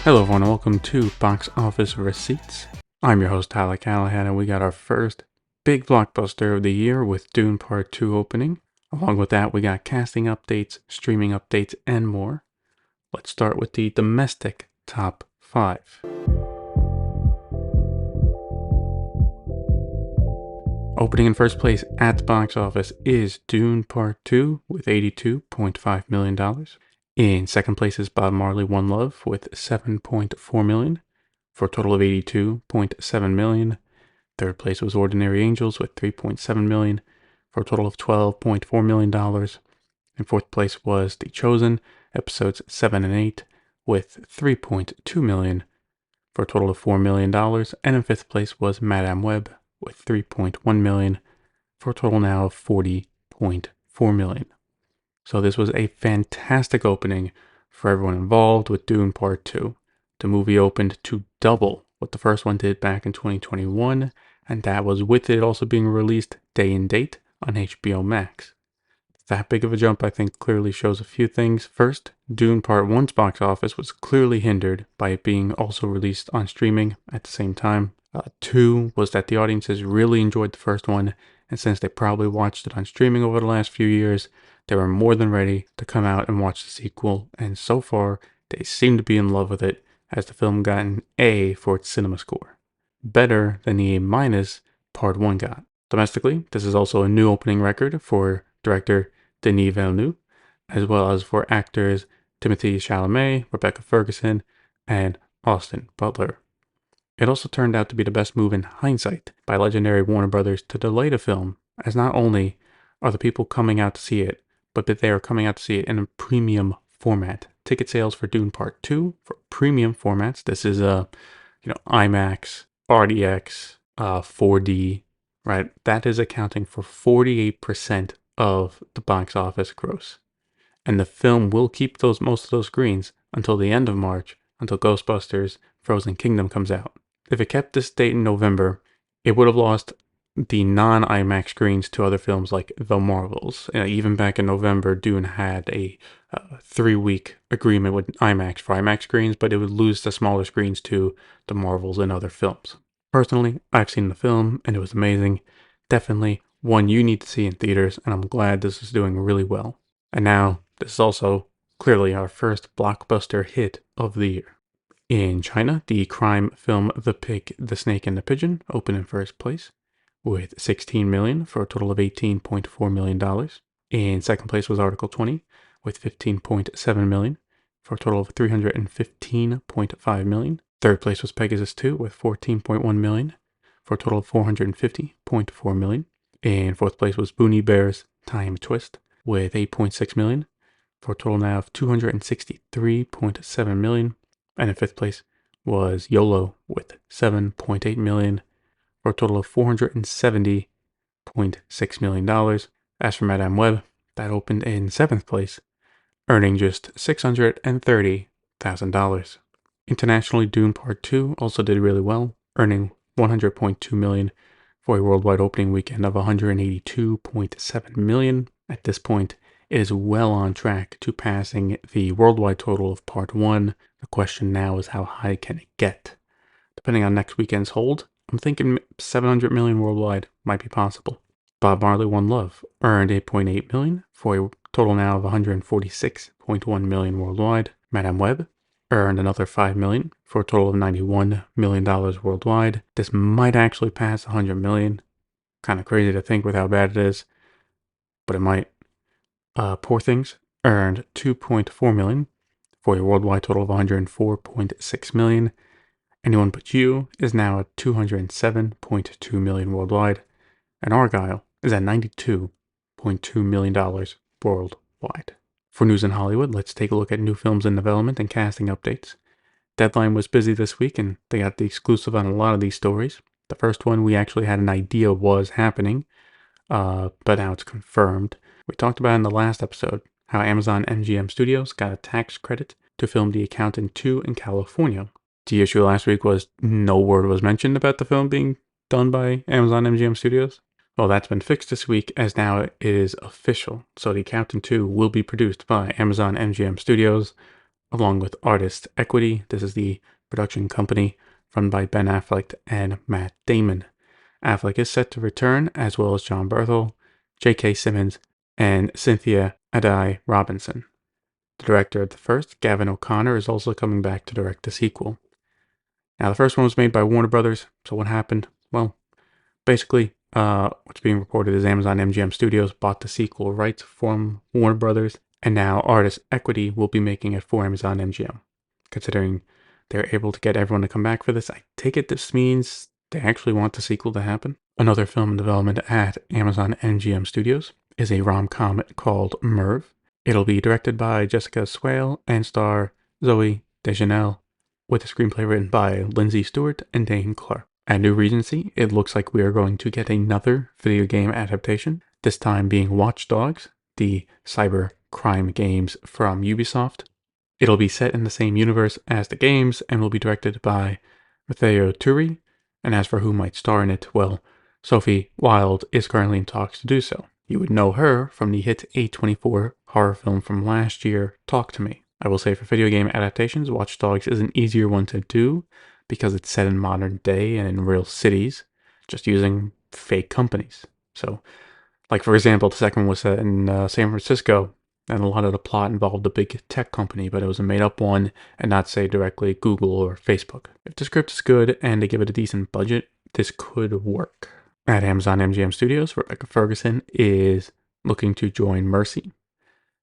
Hello everyone and welcome to Box Office Receipts. I'm your host Tyler Callahan and we got our first big blockbuster of the year with Dune Part 2 opening. Along with that we got casting updates, streaming updates, and more. Let's start with the domestic top 5. Opening in first place at the box office is Dune Part 2 with $82.5 million. In second place is Bob Marley One Love with $7.4 million for a total of $82.7 million. Third place was Ordinary Angels with $3.7 million for a total of $12.4 million. In fourth place was The Chosen, episodes 7 and 8 with $3.2 million for a total of $4 million. And in fifth place was Madame Web with $3.1 million for a total now of $40.4 million. So this was a fantastic opening for everyone involved with Dune Part 2. The movie opened to double what the first one did back in 2021, and that was with it also being released day and date on HBO Max. That big of a jump, I think, clearly shows a few things. First, Dune Part 1's box office was clearly hindered by it being also released on streaming at the same time. Two was that the audiences really enjoyed the first one, and since they probably watched it on streaming over the last few years, they were more than ready to come out and watch the sequel, and so far, they seem to be in love with it, as the film got an A for its cinema score. Better than the A- Part 1 got. Domestically, this is also a new opening record for director Denis Villeneuve, as well as for actors Timothée Chalamet, Rebecca Ferguson, and Austin Butler. It also turned out to be the best move in hindsight by legendary Warner Brothers to delay the film, as not only are the people coming out to see it, but that they are coming out to see it in a premium format. Ticket sales for Dune Part 2 for premium formats. This is IMAX, RDX, 4D, right? That is accounting for 48% of the box office gross. And the film will keep most of those screens until the end of March, until Ghostbusters Frozen Kingdom comes out. If it kept this date in November, it would have lost the non-IMAX screens to other films like The Marvels. Even back in November, Dune had a 3-week agreement with IMAX for IMAX screens, but it would lose the smaller screens to The Marvels and other films. Personally, I've seen the film and it was amazing. Definitely one you need to see in theaters, and I'm glad this is doing really well. And now, this is also clearly our first blockbuster hit of the year. In China, the crime film The Pig, the Snake, and the Pigeon opened in first place with $16 million for a total of $18.4 million. In second place was Article 20 with $15.7 million for a total of $315.5 million. Third place was Pegasus 2 with $14.1 million for a total of $450.4 million. In fourth place was Boonie Bears Time Twist with $8.6 million for a total now of $263.7 million. And in fifth place was YOLO with $7.8 million for a total of $470.6 million. As for Madame Web, that opened in seventh place, earning just $630,000. Internationally, Dune Part 2 also did really well, earning $100.2 million for a worldwide opening weekend of $182.7 million. At this point, it is well on track to passing the worldwide total of Part 1. The question now is how high can it get? Depending on next weekend's hold, I'm thinking $700 million worldwide might be possible. Bob Marley One Love earned $8.8 million for a total now of $146.1 million worldwide. Madame Web earned another $5 million for a total of $91 million worldwide. This might actually pass $100 million. Kind of crazy to think with how bad it is, but it might. Poor Things earned $2.4 million for a worldwide total of $104.6 million. Anyone But You is now at $207.2 million worldwide, and Argyle is at $92.2 million worldwide. For news in Hollywood, let's take a look at new films in development and casting updates. Deadline was busy this week, and they got the exclusive on a lot of these stories. The first one we actually had an idea was happening, but now it's confirmed. We talked about in the last episode how Amazon MGM Studios got a tax credit to film The Accountant 2 in California. The issue last week was no word was mentioned about the film being done by Amazon MGM Studios. Well, that's been fixed this week, as now it is official. So The Accountant 2 will be produced by Amazon MGM Studios. along with Artist Equity. This is the production company run by Ben Affleck and Matt Damon. Affleck is set to return, as well as John Berthel, J.K. Simmons, and Cynthia Adai Robinson. The director of the first, Gavin O'Connor, is also coming back to direct the sequel. Now, the first one was made by Warner Brothers, so what happened? Well, basically, what's being reported is Amazon MGM Studios bought the sequel rights from Warner Brothers, and now Artist Equity will be making it for Amazon MGM. Considering they're able to get everyone to come back for this, I take it this means they actually want the sequel to happen. Another film in development at Amazon MGM Studios is a rom-com called Merv. It'll be directed by Jessica Swale and star Zoe Deschanel, with a screenplay written by Lindsay Stewart and Dane Clark. At New Regency, it looks like we are going to get another video game adaptation, this time being Watch Dogs, the cyber crime games from Ubisoft. It'll be set in the same universe as the games and will be directed by Matteo Turi, and as for who might star in it, well, Sophie Wilde is currently in talks to do so. You would know her from the hit A24 horror film from last year, Talk to Me. I will say for video game adaptations, Watch Dogs is an easier one to do because it's set in modern day and in real cities, just using fake companies. So, like for example, the second one was set in San Francisco, and a lot of the plot involved a big tech company, but it was a made-up one and not, say, directly Google or Facebook. If the script is good and they give it a decent budget, this could work. At Amazon MGM Studios, Rebecca Ferguson is looking to join Mercy.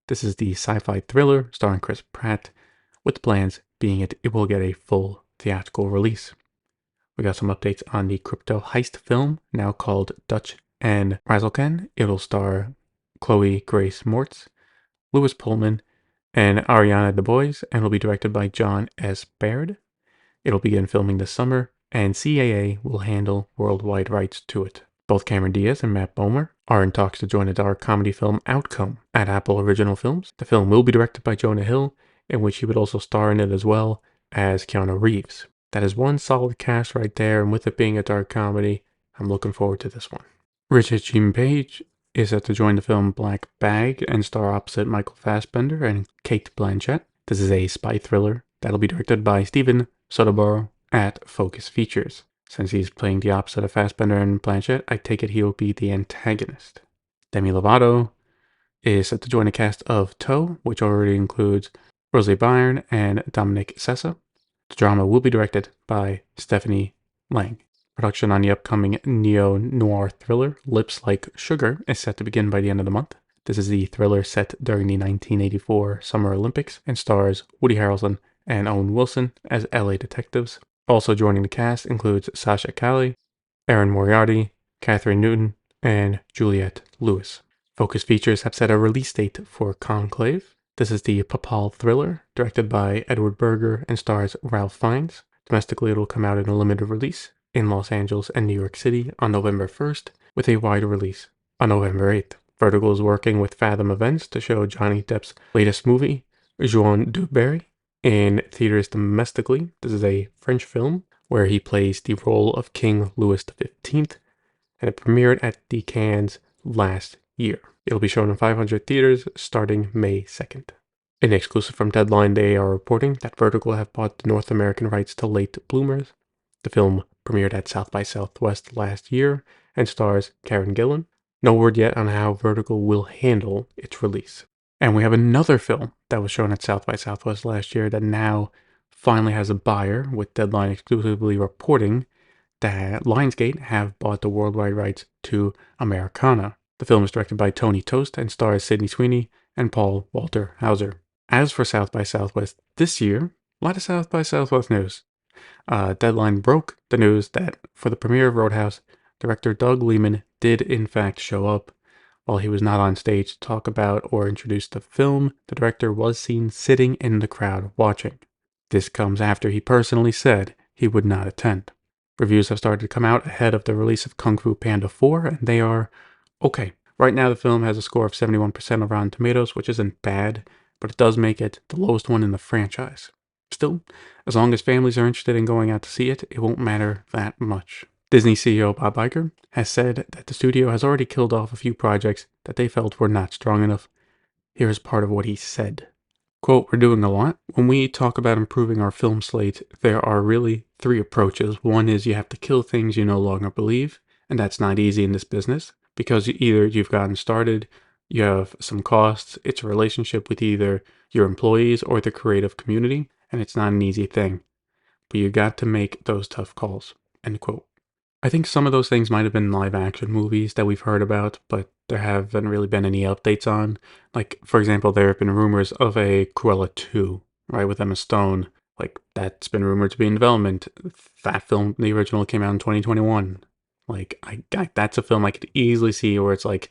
This is the sci-fi thriller starring Chris Pratt, with plans being it will get a full theatrical release. We got some updates on the crypto heist film, now called Dutch and Razelken. It'll star Chloe Grace Moretz, Louis Pullman, and Ariana DeBois, and will be directed by John S. Baird. It'll begin filming this summer, and CAA will handle worldwide rights to it. Both Cameron Diaz and Matt Bomer are in talks to join a dark comedy film Outcome at Apple Original Films. The film will be directed by Jonah Hill, in which he would also star in it as well as Keanu Reeves. That is one solid cast right there, and with it being a dark comedy, I'm looking forward to this one. Richard Jean Page is set to join the film Black Bag and star opposite Michael Fassbender and Cate Blanchett. This is a spy thriller that'll be directed by Steven Soderbergh at Focus Features. Since he's playing the opposite of Fassbender and Blanchett, I take it he'll be the antagonist. Demi Lovato is set to join a cast of Toe, which already includes Rosie Byrne and Dominic Sessa. The drama will be directed by Stephanie Lang. Production on the upcoming neo-noir thriller Lips Like Sugar is set to begin by the end of the month. This is the thriller set during the 1984 Summer Olympics and stars Woody Harrelson and Owen Wilson as LA detectives. Also joining the cast includes Sasha Calle, Erin Moriarty, Catherine Newton, and Juliette Lewis. Focus Features have set a release date for Conclave. This is the papal thriller directed by Edward Berger and stars Ralph Fiennes. Domestically, it will come out in a limited release in Los Angeles and New York City on November 1st, with a wider release on November 8th. Vertical is working with Fathom Events to show Johnny Depp's latest movie, Jean du Barry, in theaters domestically. This is a French film where he plays the role of King Louis XV, and it premiered at the Cannes last year. It'll be shown in 500 theaters starting May 2nd. In exclusive from Deadline, they are reporting that Vertical have bought the North American rights to Late Bloomers. The film premiered at South by Southwest last year and stars Karen Gillan. No word yet on how Vertical will handle its release. And we have another film that was shown at South by Southwest last year that now finally has a buyer, with Deadline exclusively reporting that Lionsgate have bought the worldwide rights to Americana. The film is directed by Tony Tost and stars Sydney Sweeney and Paul Walter Hauser. As for South by Southwest this year, a lot of South by Southwest news. Deadline broke the news that for the premiere of Roadhouse, director Doug Liman did in fact show up. While he was not on stage to talk about or introduce the film, the director was seen sitting in the crowd watching. This comes after he personally said he would not attend. Reviews have started to come out ahead of the release of Kung Fu Panda 4, and they are okay. Right now the film has a score of 71% on Rotten Tomatoes, which isn't bad, but it does make it the lowest one in the franchise. Still, as long as families are interested in going out to see it, it won't matter that much. Disney CEO Bob Iger has said that the studio has already killed off a few projects that they felt were not strong enough. Here is part of what he said. Quote, we're doing a lot. When we talk about improving our film slate, there are really three approaches. One is you have to kill things you no longer believe, and that's not easy in this business because either you've gotten started, you have some costs, it's a relationship with either your employees or the creative community, and it's not an easy thing. But you got to make those tough calls, end quote. I think some of those things might have been live action movies that we've heard about, but there haven't really been any updates on. Like, for example, there have been rumors of a Cruella 2, right, with Emma Stone. Like, that's been rumored to be in development. That film, the original, came out in 2021. Like, that's a film I could easily see where it's like,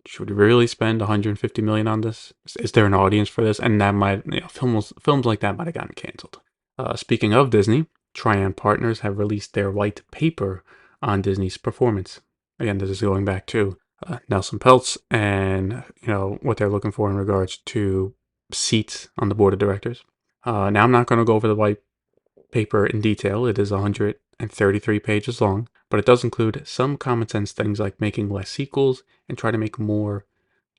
should we really spend 150 million on this? Is there an audience for this? And that might, films like that might have gotten canceled. Speaking of Disney, Trian Partners have released their white paper on Disney's performance. Again, this is going back to Nelson Peltz and what they're looking for in regards to seats on the board of directors. Now, I'm not going to go over the white paper in detail. It is 133 pages long, but it does include some common sense things like making less sequels and try to make more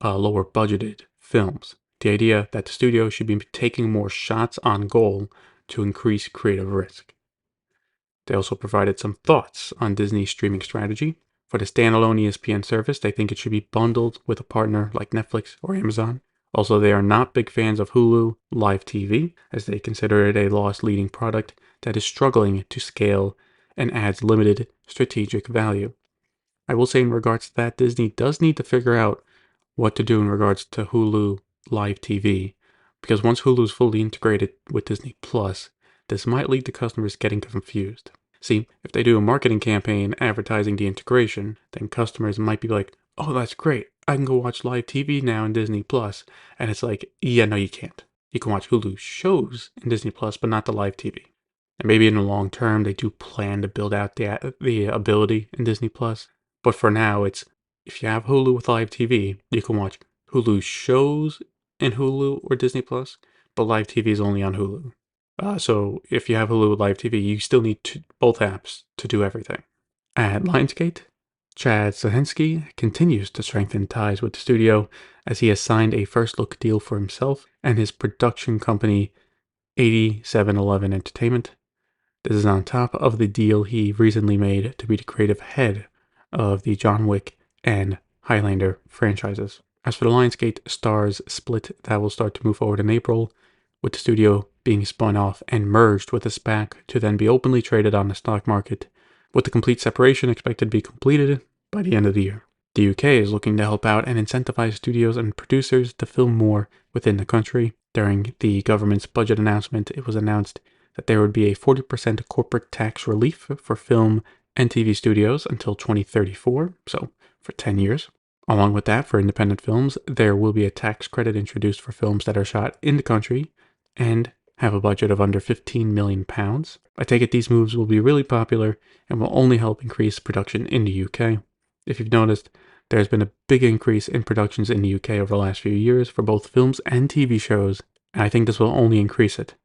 lower budgeted films. The idea that the studio should be taking more shots on goal to increase creative risk. They also provided some thoughts on Disney's streaming strategy. For the standalone ESPN service, they think it should be bundled with a partner like Netflix or Amazon. Also, they are not big fans of Hulu Live TV, as they consider it a loss-leading product that is struggling to scale and adds limited strategic value. I will say in regards to that, Disney does need to figure out what to do in regards to Hulu Live TV, because once Hulu is fully integrated with Disney Plus, this might lead to customers getting confused. See, if they do a marketing campaign advertising the integration, then customers might be like, oh, that's great. I can go watch live TV now in Disney Plus. And it's like, yeah, no, you can't. You can watch Hulu shows in Disney Plus, but not the live TV. And maybe in the long term, they do plan to build out the ability in Disney Plus. But for now, it's if you have Hulu with live TV, you can watch Hulu shows in Hulu or Disney Plus, but live TV is only on Hulu. So if you have Hulu with live TV, you still need both apps to do everything. At Lionsgate, Chad Stahelski continues to strengthen ties with the studio as he has signed a first look deal for himself and his production company 8711 Entertainment. This is on top of the deal he recently made to be the creative head of the John Wick and Highlander franchises. As for the Lionsgate Starz split, that will start to move forward in April, with the studio being spun off and merged with a SPAC to then be openly traded on the stock market, with the complete separation expected to be completed by the end of the year. The UK is looking to help out and incentivize studios and producers to film more within the country. During the government's budget announcement, it was announced that there would be a 40% corporate tax relief for film and TV studios until 2034, so for 10 years. Along with that, for independent films, there will be a tax credit introduced for films that are shot in the country and have a budget of under £15 million. I take it these moves will be really popular and will only help increase production in the UK. If you've noticed, there's been a big increase in productions in the UK over the last few years for both films and TV shows, and I think this will only increase it.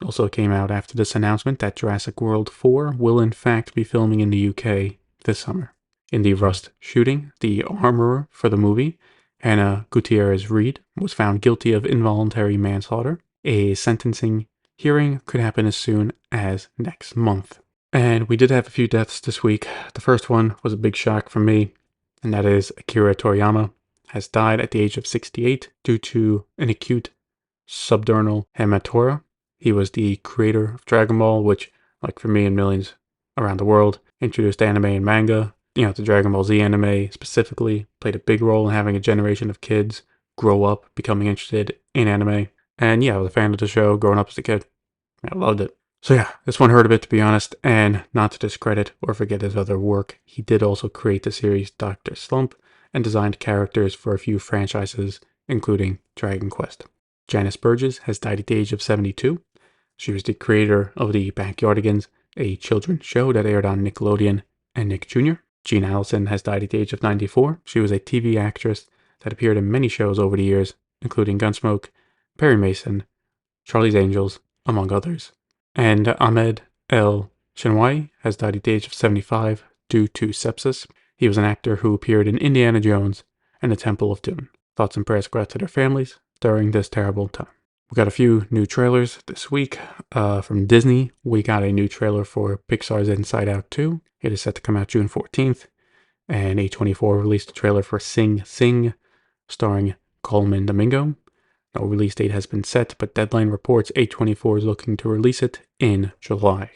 It also came out after this announcement that Jurassic World 4 will in fact be filming in the UK this summer. In the Rust shooting, the armorer for the movie, Hannah Gutierrez-Reed, was found guilty of involuntary manslaughter. A sentencing hearing could happen as soon as next month. And we did have a few deaths this week. The first one was a big shock for me, and that is Akira Toriyama has died at the age of 68 due to an acute subdural hematura. He was the creator of Dragon Ball, which, like for me and millions around the world, introduced anime and manga. The Dragon Ball Z anime specifically played a big role in having a generation of kids grow up becoming interested in anime. And yeah, I was a fan of the show growing up as a kid. I loved it. So yeah, this one hurt a bit, to be honest, and not to discredit or forget his other work, he did also create the series Dr. Slump and designed characters for a few franchises, including Dragon Quest. Janice Burgess has died at the age of 72. She was the creator of the Backyardigans, a children's show that aired on Nickelodeon and Nick Jr. Jean Allison has died at the age of 94. She was a TV actress that appeared in many shows over the years, including Gunsmoke, Perry Mason, Charlie's Angels, among others. And Ahmed El Shenwai has died at the age of 75 due to sepsis. He was an actor who appeared in Indiana Jones and the Temple of Dune. Thoughts and prayers go out to their families during this terrible time. We got a few new trailers this week. From Disney, we got a new trailer for Pixar's Inside Out 2. It is set to come out June 14th. And A24 released a trailer for Sing Sing, starring Coleman Domingo. No release date has been set, but Deadline reports A24 is looking to release it in July.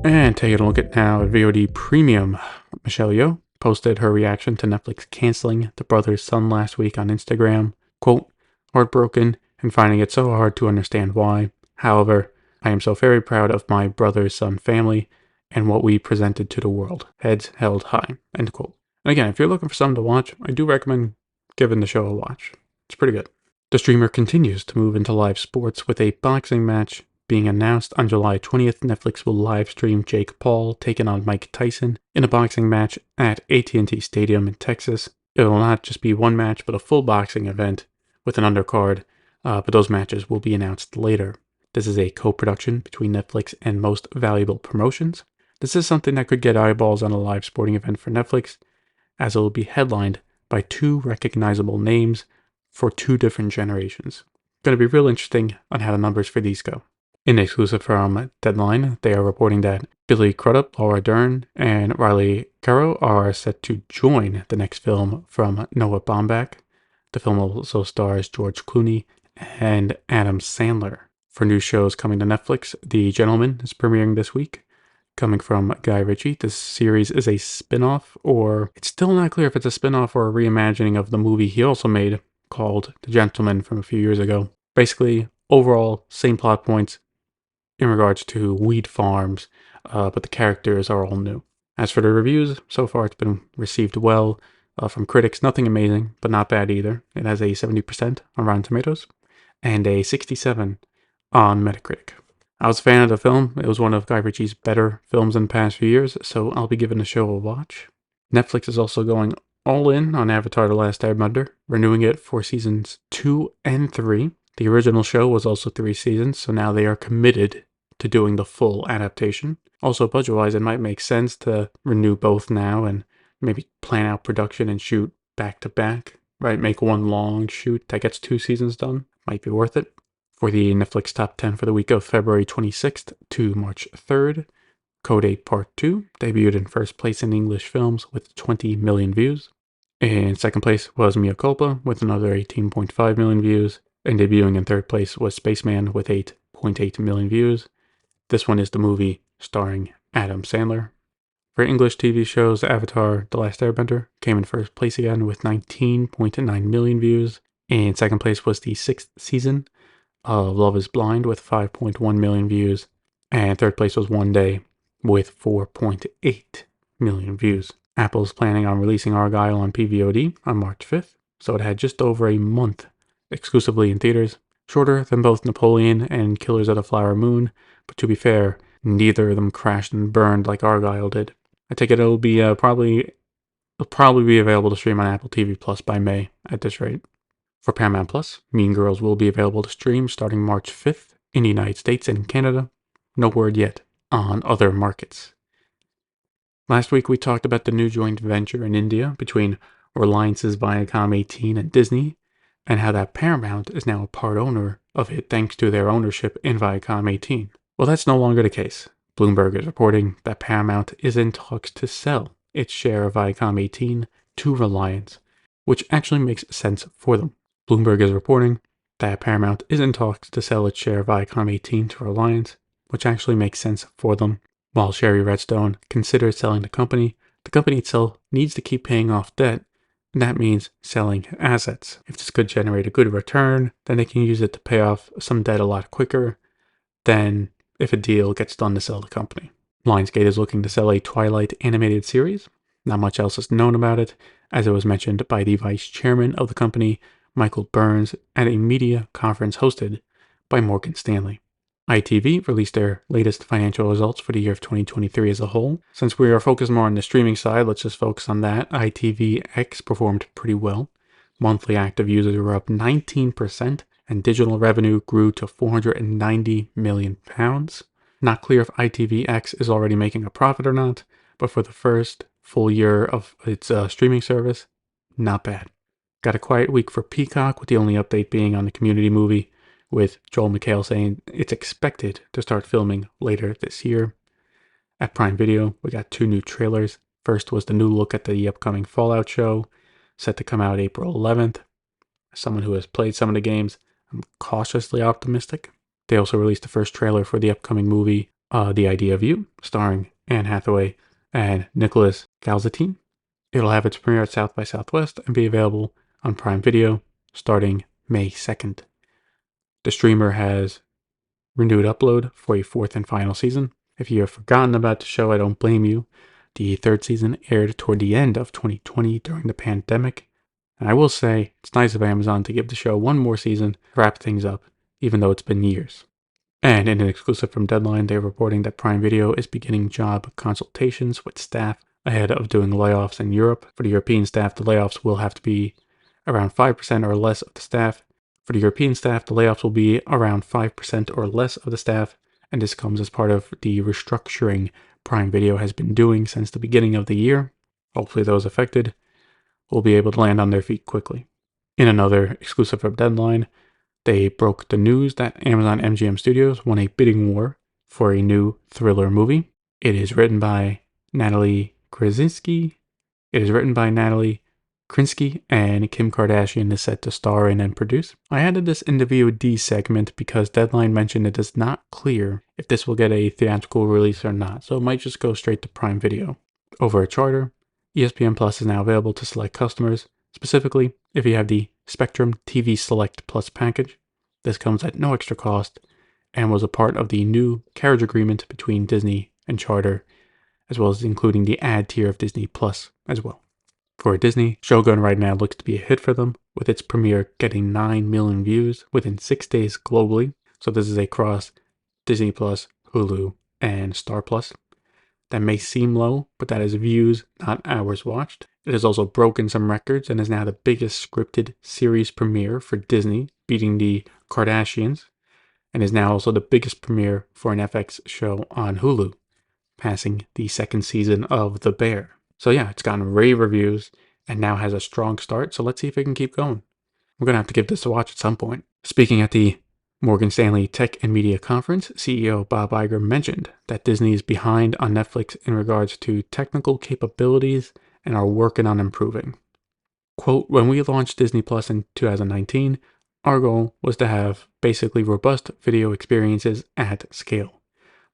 And taking a look at now at VOD Premium, Michelle Yeoh posted her reaction to Netflix canceling The Brother's Son last week on Instagram. Quote, heartbroken and finding it so hard to understand why. However, I am so very proud of my Brother's Son family and what we presented to the world. Heads held high. End quote. And again, if you're looking for something to watch, I do recommend giving the show a watch. It's pretty good. The streamer continues to move into live sports with a boxing match being announced on July 20th. Netflix will live stream Jake Paul taking on Mike Tyson in a boxing match at AT&T Stadium in Texas. It will not just be one match, but a full boxing event with an undercard, but those matches will be announced later. This is a co-production between Netflix and Most Valuable Promotions. This is something that could get eyeballs on a live sporting event for Netflix, as it will be headlined by two recognizable names for two different generations. Going to be real interesting on how the numbers for these go. In exclusive from Deadline, they are reporting that Billy Crudup, Laura Dern, and Riley Keough are set to join the next film from Noah Baumbach. The film also stars George Clooney and Adam Sandler. For new shows coming to Netflix, The Gentleman is premiering this week. Coming from Guy Ritchie, this series is a spin-off, or it's still not clear if it's a spin-off or a reimagining of the movie he also made called The Gentleman from a few years ago. Basically, overall, same plot points in regards to wheat farms, but the characters are all new. As for the reviews, so far it's been received well from critics. Nothing amazing, but not bad either. It has a 70% on Rotten Tomatoes and a 67 on Metacritic. I was a fan of the film. It was one of Guy Ritchie's better films in the past few years, so I'll be giving the show a watch. Netflix is also going all in on Avatar: The Last Airbender, renewing it for seasons 2 and 3. The original show was also 3 seasons, so now they are committed to doing the full adaptation. Also, budget-wise, it might make sense to renew both now and maybe plan out production and shoot back-to-back, right? Make one long shoot that gets 2 seasons done. Might be worth it. For the Netflix Top 10 for the week of February 26th to March 3rd, Code 8 Part 2 debuted in first place in English films with 20 million views. In second place was Mea Culpa with another 18.5 million views, and debuting in third place was Spaceman with 8.8 million views. This one is the movie starring Adam Sandler. For English TV shows, Avatar: The Last Airbender came in first place again with 19.9 million views. In second place was the 6th season of Love is Blind with 5.1 million views. And third place was One Day with 4.8 million views. Apple's planning on releasing Argyle on PVOD on March 5th, so it had just over a month exclusively in theaters. Shorter than both Napoleon and Killers of the Flower Moon, but to be fair, neither of them crashed and burned like Argyle did. I take it it'll be probably be available to stream on Apple TV Plus by May at this rate. For Paramount Plus, Mean Girls will be available to stream starting March 5th in the United States and Canada. No word yet on other markets. Last week we talked about the new joint venture in India between Reliance's Viacom18 and Disney, and how that Paramount is now a part owner of it thanks to their ownership in Viacom18. Well, that's no longer the case. Bloomberg is reporting that Paramount is in talks to sell its share of Viacom18 to Reliance, which actually makes sense for them. Bloomberg is reporting that Paramount is in talks to sell its share of Viacom18 to Reliance, which actually makes sense for them. While Sherry Redstone considers selling the company itself needs to keep paying off debt, and that means selling assets. If this could generate a good return, then they can use it to pay off some debt a lot quicker than if a deal gets done to sell the company. Lionsgate is looking to sell a Twilight animated series. Not much else is known about it, as it was mentioned by the vice chairman of the company, Michael Burns, at a media conference hosted by Morgan Stanley. ITV released their latest financial results for the year of 2023 as a whole. Since we are focused more on the streaming side, let's just focus on that. ITVX performed pretty well. Monthly active users were up 19%, and digital revenue grew to £490 million. Not clear if ITVX is already making a profit or not, but for the first full year of its streaming service, not bad. Got a quiet week for Peacock, with the only update being on the Community movie, with Joel McHale saying it's expected to start filming later this year. At Prime Video, we got 2 new trailers. First was the new look at the upcoming Fallout show, set to come out April 11th. As someone who has played some of the games, I'm cautiously optimistic. They also released the first trailer for the upcoming movie, The Idea of You, starring Anne Hathaway and Nicholas Galzatine. It'll have its premiere at South by Southwest and be available on Prime Video starting May 2nd. The streamer has renewed upload for a 4th and final season. If you have forgotten about the show, I don't blame you. The 3rd season aired toward the end of 2020 during the pandemic. And I will say, it's nice of Amazon to give the show one more season to wrap things up, even though it's been years. And in an exclusive from Deadline, they're reporting that Prime Video is beginning job consultations with staff ahead of doing layoffs in Europe. For the European staff, the layoffs will have to be around 5% or less of the staff. For the European staff, the layoffs will be around 5% or less of the staff, and this comes as part of the restructuring Prime Video has been doing since the beginning of the year. Hopefully those affected will be able to land on their feet quickly. In another exclusive from Deadline, they broke the news that Amazon MGM Studios won a bidding war for a new thriller movie. It is written by Natalie Krasinski. And Kim Kardashian is set to star in and produce. I added this in the VOD segment because Deadline mentioned it is not clear if this will get a theatrical release or not, so it might just go straight to Prime Video. Over at Charter, ESPN Plus is now available to select customers, specifically if you have the Spectrum TV Select Plus package. This comes at no extra cost and was a part of the new carriage agreement between Disney and Charter, as well as including the ad tier of Disney Plus as well. For Disney, Shōgun right now looks to be a hit for them, with its premiere getting 9 million views within 6 days globally. So this is across Disney Plus, Hulu, and Star Plus. That may seem low, but that is views, not hours watched. It has also broken some records and is now the biggest scripted series premiere for Disney, beating the Kardashians, and is now also the biggest premiere for an FX show on Hulu, passing the 2nd season of The Bear. So yeah, it's gotten rave reviews and now has a strong start, so let's see if it can keep going. We're going to have to give this a watch at some point. Speaking at the Morgan Stanley Tech and Media Conference, CEO Bob Iger mentioned that Disney is behind on Netflix in regards to technical capabilities and are working on improving. Quote, "When we launched Disney Plus in 2019, our goal was to have basically robust video experiences at scale.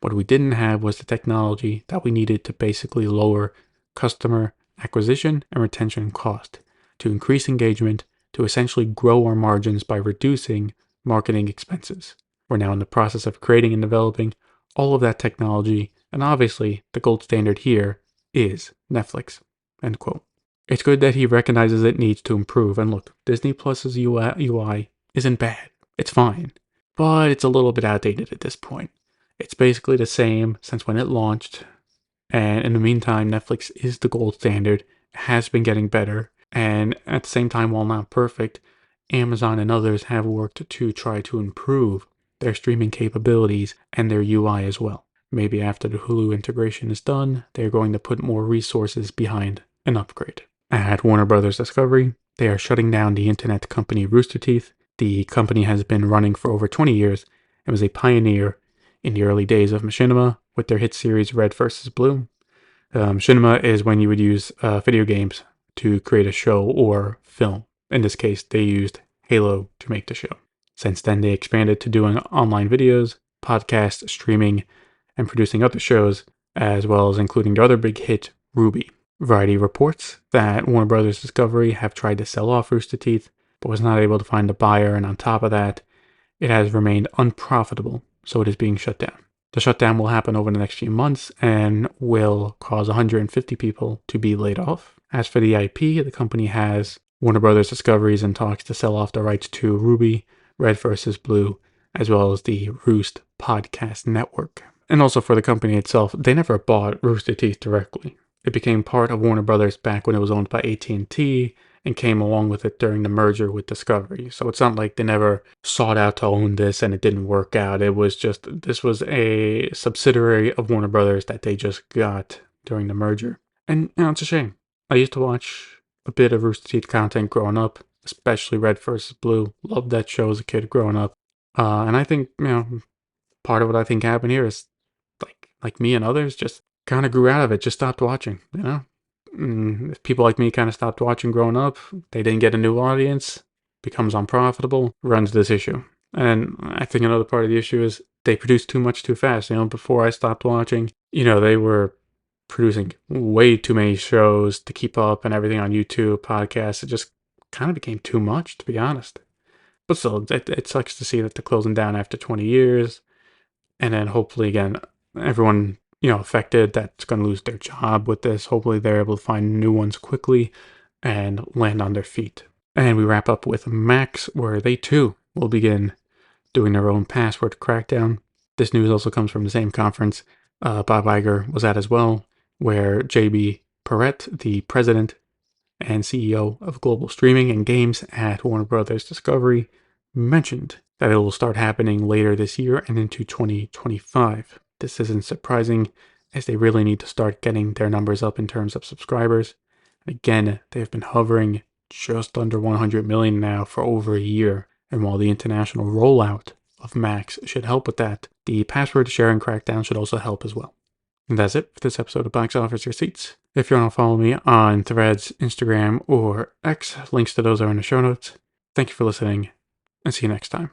What we didn't have was the technology that we needed to basically lower customer acquisition and retention cost, to increase engagement, to essentially grow our margins by reducing marketing expenses. We're now in the process of creating and developing all of that technology, and obviously the gold standard here is Netflix." End quote. It's good that he recognizes it needs to improve, and look, Disney Plus's UI isn't bad. It's fine, but it's a little bit outdated at this point. It's basically the same since when it launched. And in the meantime, Netflix is the gold standard, has been getting better, and at the same time, while not perfect, Amazon and others have worked to try to improve their streaming capabilities and their UI as well. Maybe after the Hulu integration is done, they're going to put more resources behind an upgrade. At Warner Brothers Discovery, they are shutting down the internet company Rooster Teeth. The company has been running for over 20 years and was a pioneer in the early days of machinima with their hit series Red vs. Blue. Machinima is when you would use video games to create a show or film. In this case, they used Halo to make the show. Since then, they expanded to doing online videos, podcasts, streaming, and producing other shows, as well as including the other big hit, Ruby. Variety reports that Warner Brothers Discovery have tried to sell off Rooster Teeth, but was not able to find a buyer, and on top of that, it has remained unprofitable, so it is being shut down. The shutdown will happen over the next few months and will cause 150 people to be laid off. As for the IP, the company has Warner Brothers Discovery's in talks to sell off the rights to Ruby, Red vs. Blue, as well as the Roost podcast network. And also for the company itself, they never bought Rooster Teeth directly. It became part of Warner Brothers back when it was owned by AT&T and came along with it during the merger with Discovery. So it's not like they never sought out to own this and it didn't work out. It was just, this was a subsidiary of Warner Brothers that they just got during the merger. And it's a shame. I used to watch a bit of Rooster Teeth content growing up. especially Red versus Blue. Loved that show as a kid growing up. And I think, part of what I think happened here is like me and others just kind of grew out of it, just stopped watching, If people like me kind of stopped watching growing up, they didn't get a new audience, becomes unprofitable, runs this issue. And I think another part of the issue is they produced too much too fast. Before I stopped watching, they were producing way too many shows to keep up and everything on YouTube, podcasts. It just kind of became too much, to be honest. But still, it sucks to see that they're closing down after 20 years. And then hopefully, again, everyone, affected that's going to lose their job with this, hopefully they're able to find new ones quickly and land on their feet. And we wrap up with Max, where they too will begin doing their own password crackdown. This news also comes from the same conference Bob Iger was at as well, where JB Perrette, the president and CEO of global streaming and games at Warner Brothers Discovery, mentioned that it will start happening later this year and into 2025. This isn't surprising, as they really need to start getting their numbers up in terms of subscribers. Again, they've been hovering just under 100 million now for over a year, and while the international rollout of Max should help with that, the password sharing crackdown should also help as well. And that's it for this episode of Box Office Receipts. If you want to follow me on Threads, Instagram, or X, links to those are in the show notes. Thank you for listening, and see you next time.